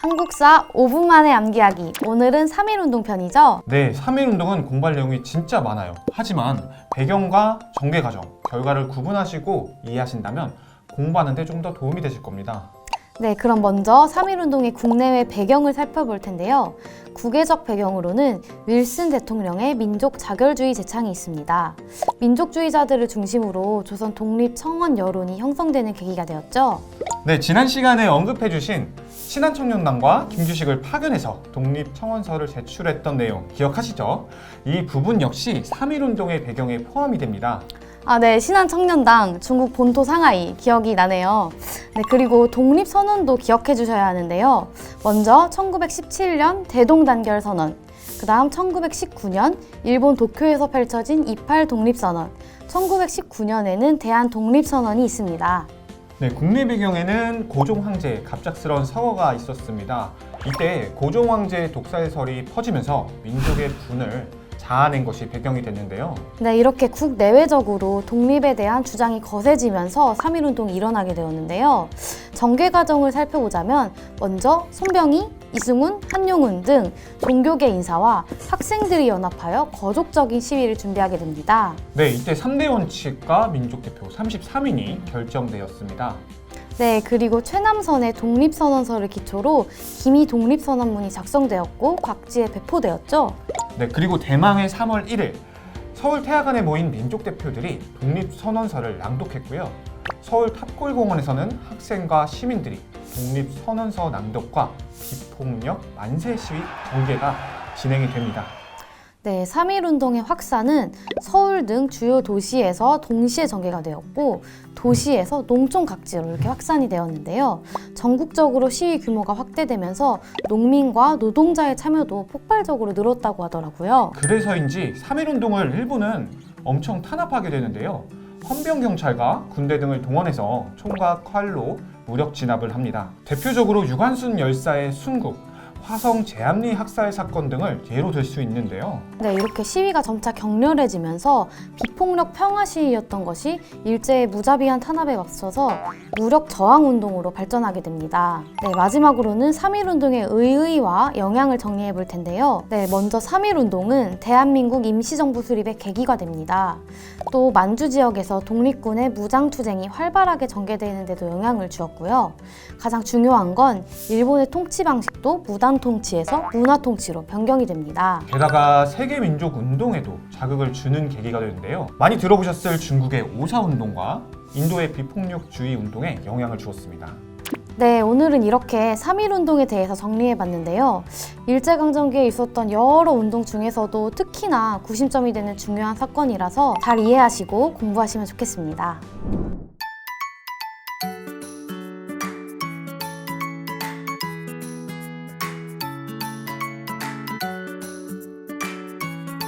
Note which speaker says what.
Speaker 1: 한국사 5분 만에 암기하기. 오늘은 3.1운동 편이죠?
Speaker 2: 네, 3.1운동은 공부할 내용이 진짜 많아요. 하지만 배경과 전개 과정, 결과를 구분하시고 이해하신다면 공부하는 데 좀 더 도움이 되실 겁니다.
Speaker 1: 네, 그럼 먼저 3.1운동의 국내외 배경을 살펴볼 텐데요. 국외적 배경으로는 윌슨 대통령의 민족 자결주의 제창이 있습니다. 민족주의자들을 중심으로 조선 독립 청원 여론이 형성되는 계기가 되었죠.
Speaker 2: 네, 지난 시간에 언급해주신 신한청년단과 김주식을 파견해서 독립청원서를 제출했던 내용 기억하시죠? 이 부분 역시 3.1운동의 배경에 포함이 됩니다.
Speaker 1: 네, 신한청년당, 중국 본토 상하이 기억이 나네요. 네, 그리고 독립선언도 기억해 주셔야 하는데요. 먼저 1917년 대동단결선언, 그 다음 1919년 일본 도쿄에서 펼쳐진 28 독립선언, 1919년에는 대한독립선언이 있습니다.
Speaker 2: 네, 국내 배경에는 고종 황제의 갑작스러운 서거가 있었습니다. 이때 고종 황제의 독살설이 퍼지면서 민족의 분을 자아낸 것이 배경이 됐는데요.
Speaker 1: 네, 이렇게 국내외적으로 독립에 대한 주장이 거세지면서 3.1운동이 일어나게 되었는데요. 전개 과정을 살펴보자면 먼저 손병희, 이승훈, 한용운 등 종교계 인사와 학생들이 연합하여 거족적인 시위를 준비하게 됩니다.
Speaker 2: 네, 이때 3대 원칙과 민족대표 33인이 결정되었습니다.
Speaker 1: 네, 그리고 최남선의 독립선언서를 기초로 기미 독립선언문이 작성되었고 각지에 배포되었죠.
Speaker 2: 네, 그리고 대망의 3월 1일 서울 태화관에 모인 민족대표들이 독립선언서를 낭독했고요. 서울 탑골공원에서는 학생과 시민들이 독립선언서 낭독과 비폭력 만세 시위 전개가 진행이 됩니다.
Speaker 1: 네, 3.1운동의 확산은 서울 등 주요 도시에서 동시에 전개가 되었고 도시에서 농촌 각지로 이렇게 확산이 되었는데요. 전국적으로 시위 규모가 확대되면서 농민과 노동자의 참여도 폭발적으로 늘었다고 하더라고요.
Speaker 2: 그래서인지 3.1운동을 일본은 엄청 탄압하게 되는데요. 헌병경찰과 군대 등을 동원해서 총과 칼로 무력 진압을 합니다. 대표적으로 유관순 열사의 순국, 화성 제암리 학살 사건 등을 예로 들 수 있는데요.
Speaker 1: 네, 이렇게 시위가 점차 격렬해지면서 비폭력 평화 시위였던 것이 일제의 무자비한 탄압에 맞서서 무력 저항 운동으로 발전하게 됩니다. 네, 마지막으로는 3.1운동의 의의와 영향을 정리해 볼 텐데요. 네, 먼저 3.1운동은 대한민국 임시정부 수립의 계기가 됩니다. 또 만주 지역에서 독립군의 무장투쟁이 활발하게 전개되는 데도 영향을 주었고요. 가장 중요한 건 일본의 통치 방식도 무단 통치에서 문화 통치로 변경이 됩니다.
Speaker 2: 게다가 세계민족 운동에도 자극을 주는 계기가 되는데요. 많이 들어보셨을 중국의 오사운동과 인도의 비폭력주의 운동에 영향을 주었습니다.
Speaker 1: 네, 오늘은 이렇게 3.1운동에 대해서 정리해봤는데요. 일제강점기에 있었던 여러 운동 중에서도 특히나 구심점이 되는 중요한 사건이라서 잘 이해하시고 공부하시면 좋겠습니다.